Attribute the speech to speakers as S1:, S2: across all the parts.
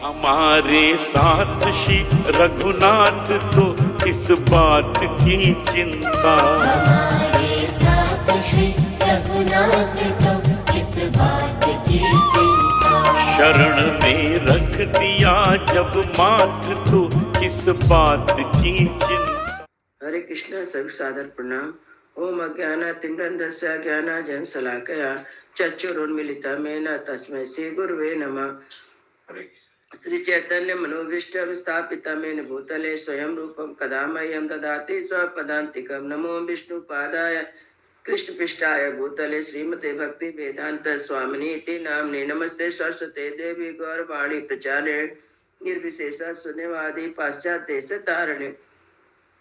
S1: हमारे साथ श्री रघुनाथ तो किस बात की चिंता।
S2: हमारे साथ श्री रघुनाथ तो किस बात की चिंता।
S1: शरण में रख दिया जब माथ तो किस बात की चिंता।
S3: हरे कृष्ण सभी सादर प्रणाम। ओम अज्ञानातिमिरन्धस्य ज्ञानाञ्जनशलाकया चक्षुरुन्मीलितं येन तस्मै श्री गुरुवे नमः। श्री चैतन्य मनोभीष्टं स्थापितं येन भूतले स्वयं रूपं कदा मह्यं ददाति स्वपदान्तिकं। नमो विष्णुपादाय कृष्णपृष्ठाय भूतले श्रीमते भक्ति वेदांत स्वामिनी इति नाम्ने। नमस्ते सरस्वते देवी गौरवाणी प्रचारे निर्विशेष शून्यवादी पाश्चात्य देशतारिणे।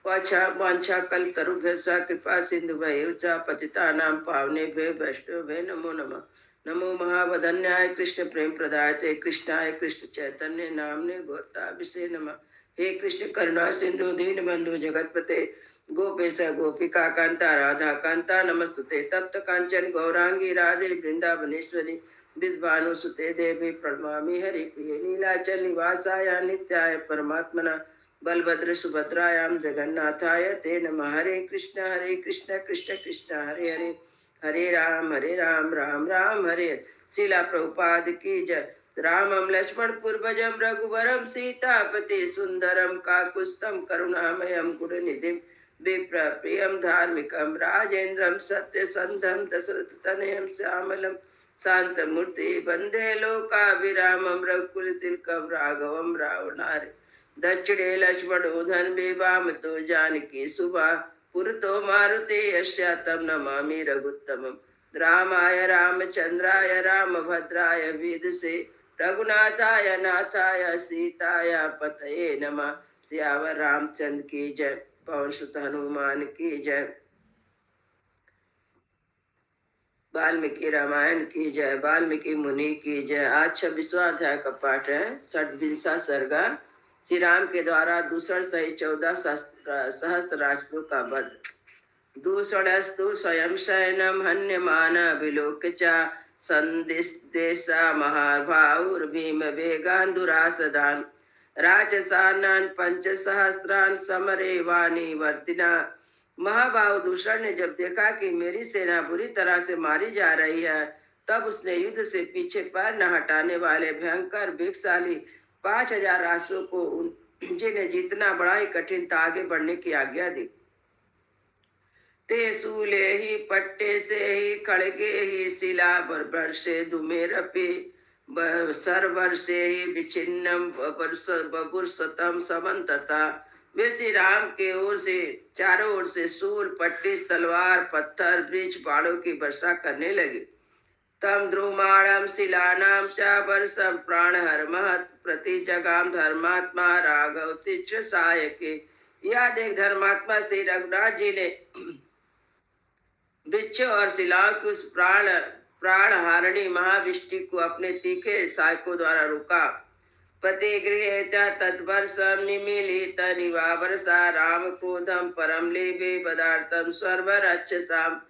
S3: वाञ्छा कल्पतरुभ्यः कृपा सिन्धुभ्यः च पतितानां पावनेभ्यो वैष्णवेभ्यो नमो नमः। नमो महावदन्याय कृष्ण प्रेम प्रदायते कृष्णाय कृष्ण चैतन्य नामने गौरताभिषे नमः। हे कृष्ण करुणा सिंधु दीन बंधु जगतपते गोपेश गोपिका कांता राधा कांता नमस्तुते। तप्त कांचन गौरांगी राधे वृंदावनेश्वरी विश्वानुसुते देवी प्रणमामि हरिप्रिये। नीलाचल निवासाय नित्याय परमात्मना बलभद्र सुभद्रायां जगन्नाथाय ते नमः। हरे कृष्ण कृष्ण कृष्ण हरे हरे हरे राम राम राम हरे। शिला प्रभुपाद की जय। रामं लक्ष्मण पूर्वजं रघुवरं सीतापति सुंदरम काकुत्स्थं करुणामयं गुणनिधिं विप्रप्रियं धार्मिकं राजेन्द्रं सत्यसन्धं दशरथतनयं श्यामलं शान्तमूर्ति वन्दे लोकाभिरामं रघुकुलतिलकं राघवं रावणारे। दक्षिणे लक्ष्मणो धन्वे वामतो जानकी सुभा पुरतो मारुते यस्यातं नमामि रघुत्तमं। रामाय रामचंद्राय रामभद्राय वेदसे रघुनाथाय नाथाय सीताय पतये नमः। सियावर रामचंद्र की जय। पवन सुत हनुमान की जय। वाल्मीकि रामायण की जय। वाल्मीकि मुनि की जय। आज 26वां अध्याय का पाठ है। 26वां सर्गा। श्री राम के द्वारा दूषण सहित 14 सहस्त्र राक्षसों का वध। दूषणस्तु स्वयं शयनम हन्यमान विलोक्य च संदिस्देशा महाभावुर्भीम वेगान दुरासदान राक्षसानान 5 सहस्रान समरे वाणी वर्तिना। महाभाव दूषण ने जब देखा कि मेरी सेना बुरी तरह से मारी जा रही है, तब उसने युद्ध से पीछे पैर न हटाने वाले भयंकर वेगशाली 5000 राक्षसों को जिन्हें जीतना बड़ा ही कठिन था आगे बढ़ने की आज्ञा दी। ते सूले ही पट्टे से ही खड़गे ही शिला वर्षे धूमेरपि सर्वर्षे ही विचिन्नम बबुरसतम समन्तता। वे श्री राम के ओर से चारों ओर से सूल पट्टी तलवार पत्थर वृक्ष बाणों की वर्षा करने लगे। तम द्रुमाणम शिलानाम च वर्षम प्राणहर महत् प्रति जगाम धर्मात्मा राघव तीक्ष्ण सहायके। यह देख धर्मात्मा श्री रघुनाथ जी ने वृक्ष और शिलाओं की उस प्राण हारिणी महाविष्टि को अपने तीखे सहायकों द्वारा रोका। पति गृहे च तद्वर्षम निमीलित निवावर्षा राम क्रोधम परम लेबे पदार्थम सर्वरक्षसाम।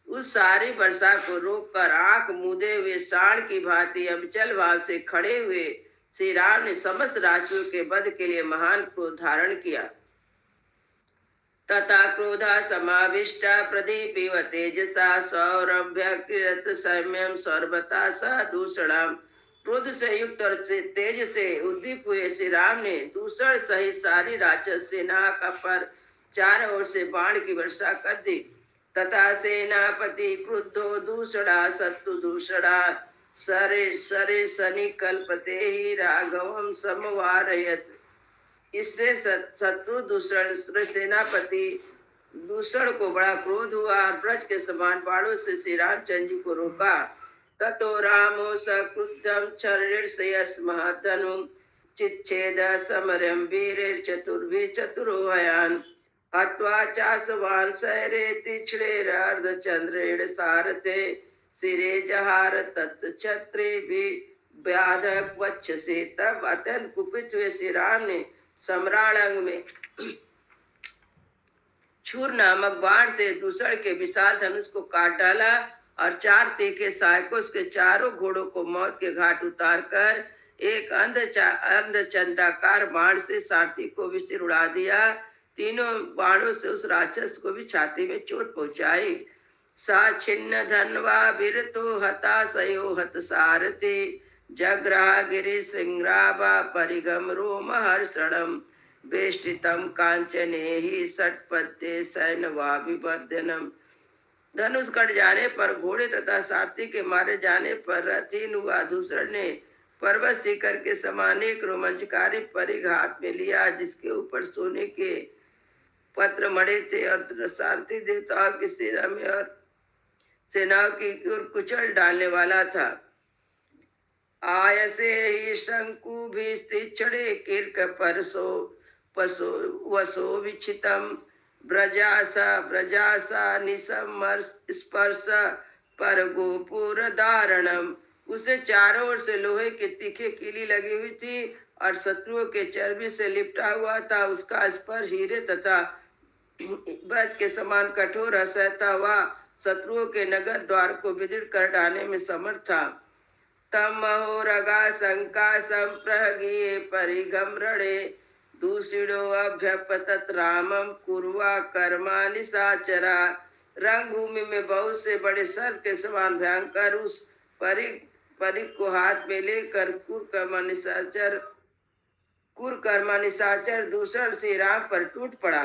S3: उस सारी वर्षा को रोककर आंख मूंदे हुए सांड की भांति अविचल भाव से खड़े हुए श्री राम ने समस्त राक्षसों के वध के लिए महान क्रोध धारण किया। तथा क्रोधा समाविष्टा प्रदीपिव तेजसा सौरभ्य कृत सौम्यम सर्वता स दूषणाम। क्रोध से युक्त और तेज से उद्दीप हुए श्री राम ने दूषण सहित सारी राक्षस सेना का पर चारों ओर से बाण की वर्षा कर दी। तथा सेनापति क्रुद्धो दूषणा शत्रु दूषणा सरे सरे शनि कल्पते ही राघवम समवारयत। इससे शत्रु दूषण सेनापति दूषण को बड़ा क्रोध हुआ और ब्रज के समान बाणों से श्री रामचंद्र जी को रोका। ततो रामो सक्रुद्धम क्षर्यस्य महधनु चिच्छेद समरम वीर चतुर्भि चतुरोहयान हत्वा चासवान शहरे तीक्ष्णेर अर्धचंद्रेण सारथे सिरे जहार तत्छत्रे भी व्याधक वक्षसे। तब अत्यंत कुपित हुए श्री राम ने सम्राट अंग में छूर नामक बाण से दूषण के विशाल धनुष को काट डाला और 4 तीखे सहायकों उसके चारों घोड़ों को मौत के घाट उतारकर एक अर्धचंद्राकार बाण से सारथी को भी सिर उड़ा दिया। तीनों बाणों से उस राक्षस को भी छाती में चोट पहुंचाई। सा छिन्न धनवा बिरतो हता सयो हत सारथी जग्रहा गिरि सिंग्रावा परिगम रोम हर्षणम वेष्टितम कांचने ही सटपत्ते सैनवा विवर्धनम। धनुष कट जाने पर घोड़े तथा सारथी के मारे जाने पर रथीन हुआ दूसरे ने पर्वत शिखर के समान एक रोमांचकारी परिघ हाथ में लिया जिसके ऊपर सोने के पत्र मड़े थे और सारथी देवताओं की सेना में और सेनाओं की ओर कुचल डालने वाला था। आयसे ही शंकु भी तीक्षणे कीर्क परसो पसो वसो विचितम ब्रजासा निसमर स्पर्श पर गोपुर धारणम। उसे चारों ओर से लोहे के तीखे कीली लगी हुई थी और शत्रुओं के चर्बी से लिपटा हुआ था। उसका स्पर्श हीरे तथा ब्रज के समान कठोर असहता हुआ शत्रुओं के नगर द्वार को विदीर्ण कर डालने में समर्थ था। तम महोरगा शंका संप्रगिए परिगम रणे दूषिणो अभ्यपतत रामम कुर्वा कर्मा निशाचरा। रंगभूमि में बहुत से बड़े सर्प के समान भयंकर उस परिग को हाथ में लेकर कुरकर्मा निशाचर दूषण से राम पर टूट पड़ा।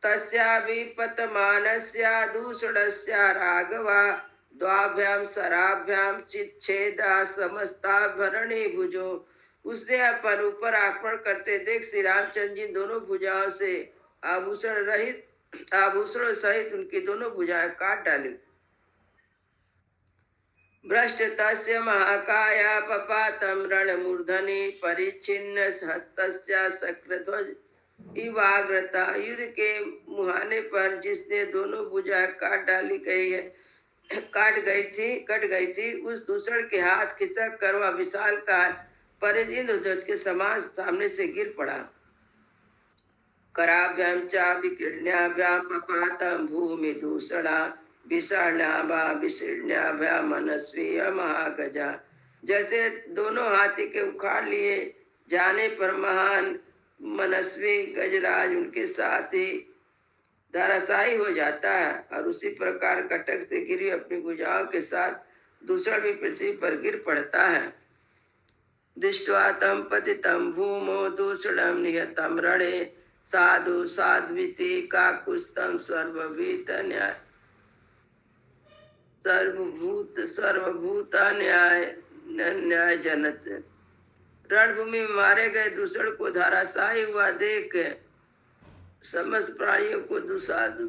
S3: तस्या विपतमानस्या दूषणस्या राघवा द्वाभ्याम सराभ्याम चिच्छेदा समस्ता भरणी भुजो। उसने अपन ऊपर आक्रमण करते देख श्री रामचंद्र जी दोनों भुजाओं से आभूषणों सहित उनकी दोनों भुजाएं काट डाली। भ्रष्ट तस्य महाकाया पपातम रणमूर्धनि परिच्छिन्न हस्तस्या शक्रध्वज इवाग्रता। युद्ध के मुहाने पर जिसने दोनों भुजाएं कट गई थी उस दूसरे के हाथ खिसक कर वह विशाल का परिजिंद ध्वज के समान सामने से गिर पड़ा। कराभ्याम चा विकीर्ण्याभ्याम पपातम भूमि दूषणा विषाण्याभा विशीर्ण्याभ्याम मनस्वी महागजा। जैसे दोनों हाथी के उखाड़ लिए जाने पर महान मनस्वी गजराज उनके साथ ही धराशायी हो जाता है और उसी प्रकार कटक से गिरी अपनी भुजाओं के साथ दूसरा भी पृथ्वी पर गिर पड़ता है। दृष्ट्वा तम पतितम भूमो दूषणम निहतम रणे साधु साध्विति काकुस्तम सर्वभूत न्याय जनत। रणभूमि में मारे गए दूसरे को धराशायी हुआ देख समस्त प्राणियों को साधु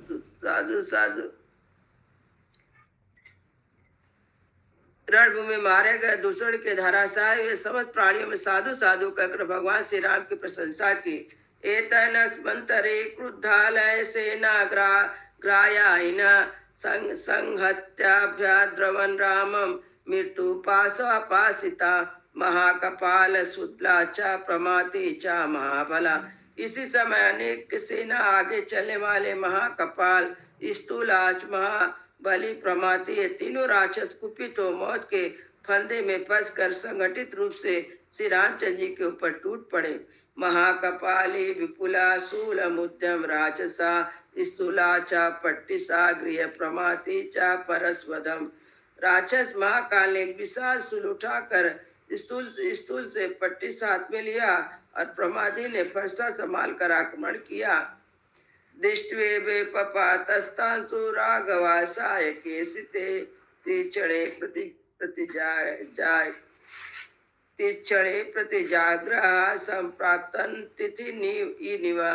S3: रणभूमि में मारे गए दूसरे के धराशायी हुए समस्त प्राणियों में साधु कहकर भगवान श्री राम की प्रशंसा की। एतन स्मंतरे क्रुद्धालय सेना ग्रायाइन संहत्याभ्याद्रवन रामम मृत्यु पाशापासिता महाकपाल सुदला चा प्रमाति चा महाबला। इसी समय अनेक सेना आगे चलने वाले महाकपाल स्थूलाच महाबली प्रमाति ये तीनों राक्षस कुपित हो मौत के फंदे में फंसकर संगठित रूप से श्री रामचंद्र जी के ऊपर टूट पड़े। महाकपाली विपुला शूल मुद्यम राक्षसा स्थूला चा पट्टिसा गृह प्रमाति चा परस्वधम। राक्षस महाकाल ने विशाल शूल उठाकर स्थूल से पट्टी हाथ में लिया और प्रमादी ने फरसा संभाल कर आक्रमण किया। दृष्टवे वे पपातस्तांसु राघवासाय केसिते तीक्षणे प्रतिजाग्रह संप्राप्तन तिथि निवा।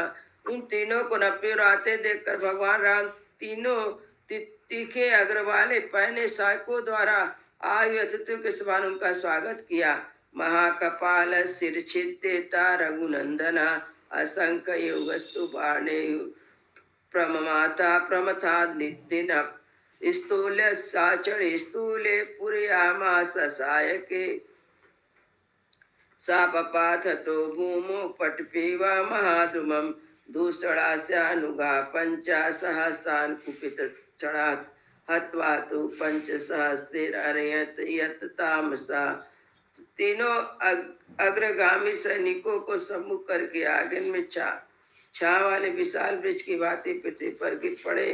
S3: उन तीनों को नपी और आते देखकर भगवान राम तीनों तीखे अग्रवाले पहने सैनिकों द्वारा आयु अतिथियों के समान उनका स्वागत किया। महाकपाल सिर छिद्देता रघुनंदना असंख्य युगस्तु बाणे प्रममाता प्रमथा निदिन स्थूल साचर स्थूले पुरयामास सायके सापपाथ तो भूमो पटपीव महाद्रुमम दूषणास्यानुगा पंचा सहस्रान कुपित चढ़ात हत्वा तो पंच सहस्रेरयत यत तामसा तीनों अग्रगामी सैनिकों को सम्मुख करके आगे में छां वाले विशाल वृक्ष की भांति पृथ्वी पर गिर पड़े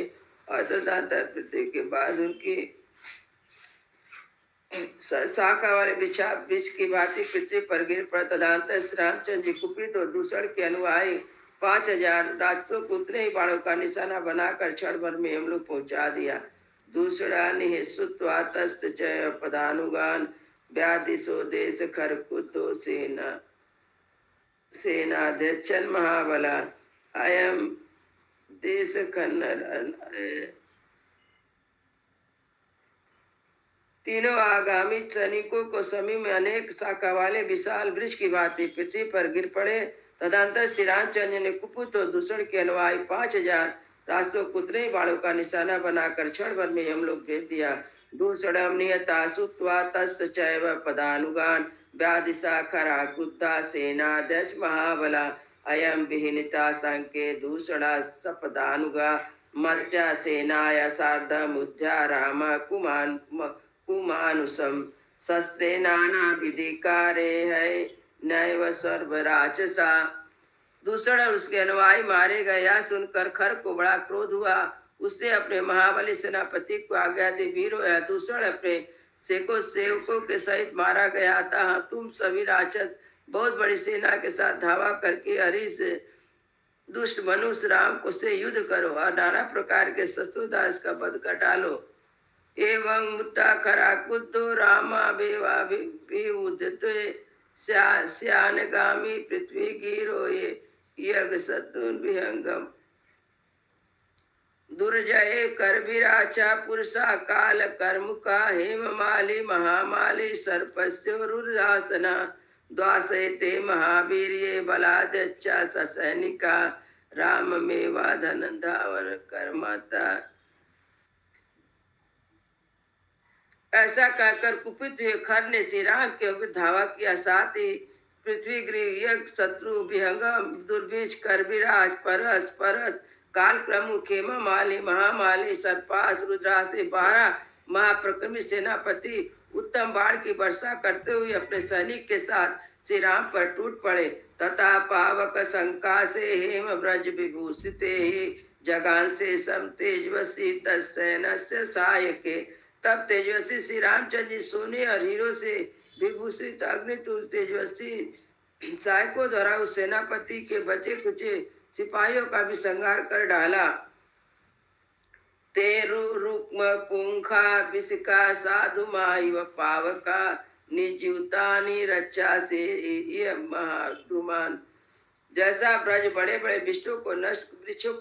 S3: और तदनंतर पृथ्वी के बाद उनकी शाखा वाले वृक्ष की भांति पृथ्वी पर गिर पड़ा। तदनंतर श्री रामचंद्र जी कुपित और दूषण के अनुयायी 5000 राक्षसों को उतने ही बाणों का निशाना बनाकर क्षण भर में हम लोग पहुंचा दिया। दूसरा निःसुत्वा तस्य च पदानुगान व्याधिशो देश खरकुतो सेनाध्यक्षन महाबला अयम देश खन्नर। तीनों आगामी सैनिकों को समीप में अनेक शाखा वाले विशाल वृक्ष की भांति पृथ्वी पर गिर पड़े। तदंतर श्री रामचंद्र ने कुपुत और दूषण के अनुयायी 5000 राक्षसों को उतने ही बाणों का निशाना बनाकर क्षण भर में हम लोग भेज दिया। दूषणम नियता सुत्वा तस्य चैव पदानुगान व्याधिशा खरा क्रुद्धा सेनाध्यक्ष महाबला अयम विहीनिता संके दूषणा सपदानुगा मर्त्या सेनाया सार्धम उद्या राम कुमानुसम शस्त्रे नाना विधिकारे है नैव सर्व राक्षसा। दूषण और उसके अनुयायी मारे गए। यह सुनकर खर को बड़ा क्रोध हुआ। उसने अपने महाबली सेनापति को आज्ञा दी, वीरो यह दूषण अपने सेवकों के सहित मारा गया था। तुम सभी राक्षस बहुत बड़ी सेना के साथ धावा करके हरीश दुष्ट मनुष्य राम को से युद्ध करो और नाना प्रकार के शस्त्रोद्धार का वध कर डालो। एवं मुत्ता खरा कुद्धो रामा बेवा श्यानगामी पृथ्वी गिरो ये यज्ञ सतुन विहंगम दुर्जय कर विराचा पुरुषा काल कर्मुका हेममाली महामाली सर्पस्य रुद्रासना द्वासयते महावीर्ये बलादच्चा ससैनिका राम मेवा धन धावन कर्मता। ऐसा कहकर कुपित हुए खर ने श्री राम के ऊपर धावा किया। साथ ही पृथ्वी गृह यज्ञ शत्रु विहंगम दुर्बीज करविराज परस काल प्रमुख हेमा माली महामाली सर्पास रुद्रा से 12 महाप्रक्रमी सेनापति उत्तम बाण की वर्षा करते हुए अपने सैनिक के साथ श्री राम पर टूट पड़े। तथा पावक शंका से हेम ब्रज विभूषित ही जगान से सम तेजवसी तत्सैन से सहायके। तब तेजस्वी श्री रामचंद्र जी सोने और हीरो से विभूषित अग्नितुल तेजस्वी सहायकों द्वारा उस सेनापति के बचे कुचे सिपाहियों का भी संहार कर डाला। तेरु रुक्म पुंखा विशिका साधु माइव पावका निजुतानी रक्षा से ये महागुमान। जैसा ब्रज बड़े बड़े वृक्षों को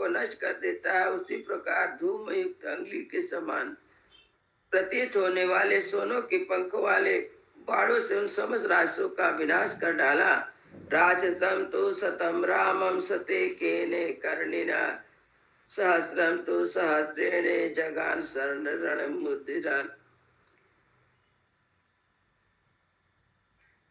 S3: नष्ट कर देता है, उसी प्रकार धूम युक्त अंगली के समान प्रतीत होने वाले सोनों के पंखों वाले बाणों से उन समस्त राक्षसों का विनाश कर डाला। राक्षसम तो सतम रामम सते केने कर्णिना सहस्रम तो सहस्रेणे जगान शरण रणमुद्रा।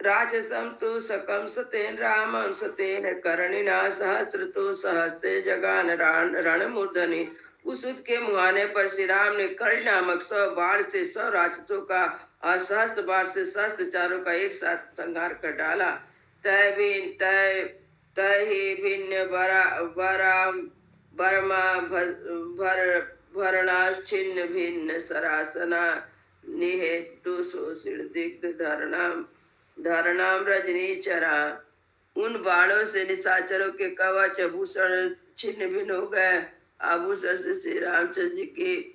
S3: राक्षसम तो सकम सतेन रामम सतेन कर्णिना सहस्र तो सहस्रे जगान रणमूर्धनि। उस युद्ध के मुहाने पर श्री राम ने कर्ण नामक 100 बाण से 100 राक्षसों का और सहस्त्र बाण से सहस्त्र चारों का एक साथ संहार कर डाला। तय ही भिन्न बरमा भरणास छिन्न भिन्न सरासना निहेतु सुदिग्ध धरणाम रजनी चरा। उन बाणों से निशाचरों के कवच भूषण छिन्न भिन्न हो गए। आभूषण से श्री रामचंद्र जी की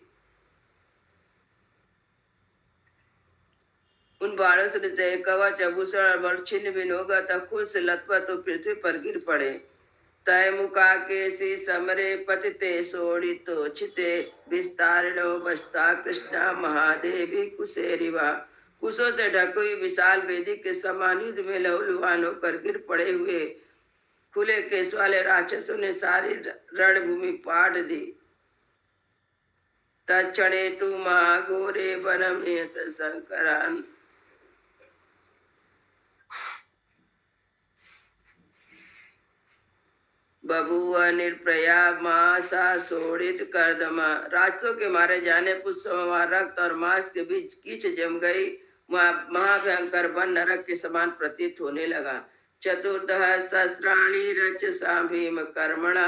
S3: उन बाणों से कवच आभूषण छिन्न भिन्न होगा तब खुद से लथपथ तो पृथ्वी पर गिर पड़े। तय मुका के सी समरे पतिते सोड़ितो छिते विस्तारणो बस्ता कृष्णा महादेवी कुशेरिवा। कुशों से ढकी हुई विशाल वेदी के समान युद्ध में लहूलुहान होकर गिर पड़े हुए खुले केस वाले राक्षसों ने सारी रणभूमि पाट दी। तक्षणे तु महाघोरे वनम नियत शंकरान। बभुव निर्प्रया मासा सोड़ित कर्दमा। राक्षसों के मारे जाने पुष्प रक्त और मांस के बीच कीच जम गई। महाभयंकर वन नरक के समान प्रतीत होने लगा। चतुर्दह सहस्राणि रचसा भीम कर्मणा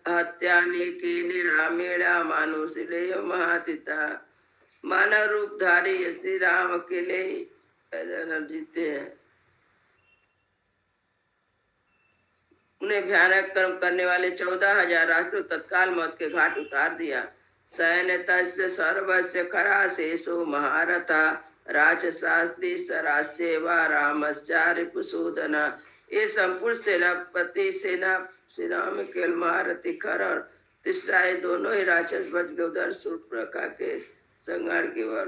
S3: हत्यानि के निरामेड़ा मानुषिलेय महातिता। मानव रूपधारी श्री राम अकेले जीते हैं। उन्हें भयानक कर्म करने वाले 14,000 राष्ट्रों तत्काल मौत के घाट उतार दिया। सैन्य तस्य सर्वस्य खराशेषु महारथा राजशास्त्री सरासेवा रामश्चारिपुसूदना। ये संपूर्ण सेनापति सेना में केवल महारथी खर और तिसराए दोनों ही राक्षस बच गए। उधर शूर्पणखा के संहार की ओर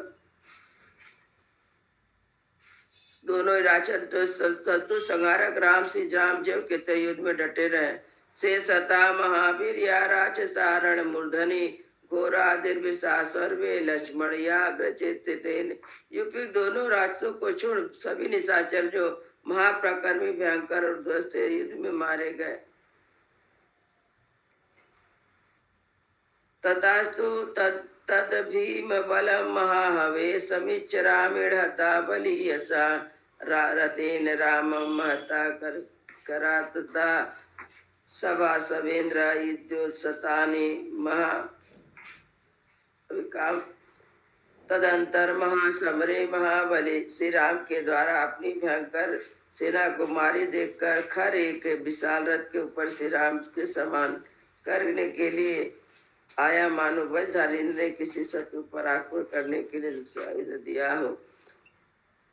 S3: दोनों ही राक्षस शत्रु संहारक राम श्री राम जीव के युद्ध में डटे रहे। से सता महावीर या राक्षसारण मूर्धनी घोरादिर्विशा सर्वे लक्ष्मण याग्रचेतेन। यूपी दोनों राक्षसों को छोड़ सभी निशाचर जो महाप्रकर्मी भयंकर और ध्वस्त युद्ध में मारे गए। तथास्तु तद भीम बलम महाहवे समीचरामेण हता बलियसा रथेन रामम महता करातता सभा सवेन्द्र युद्धोत्सतानि महा तदंतर महासमरे महाबली श्री राम के द्वारा अपनी भयंकर सेना को मारी देखकर खर एक विशाल रथ के ऊपर श्री राम के समान करने के लिए आया मानो वज्रधारी ने किसी शत्रु पर आक्रमण करने के लिए दिया हो।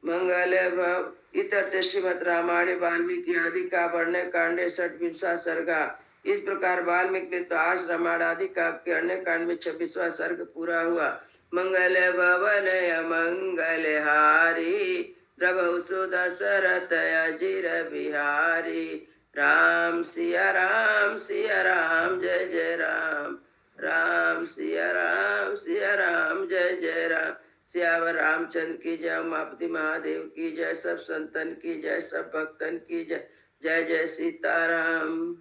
S3: मंगल भव इतर श्रीमद रामायण वाल्मीकि आदि का वर्ण कांडे 6वां सर्गा। इस प्रकार वाल्मीकि ने तो आज रामायण आदि का के अन्य कांड में 26वां सर्ग पूरा हुआ। मंगल भवन मंगल हारी प्रभु सुदशरथ अजिर बिहारी। राम सिया राम जय जय राम। राम सिया राम जय जय राम। सियावर रामचंद्र की जय। उमापति महादेव की जय। सब संतन की जय। सब भक्तन की जय। जय जय सीताराम।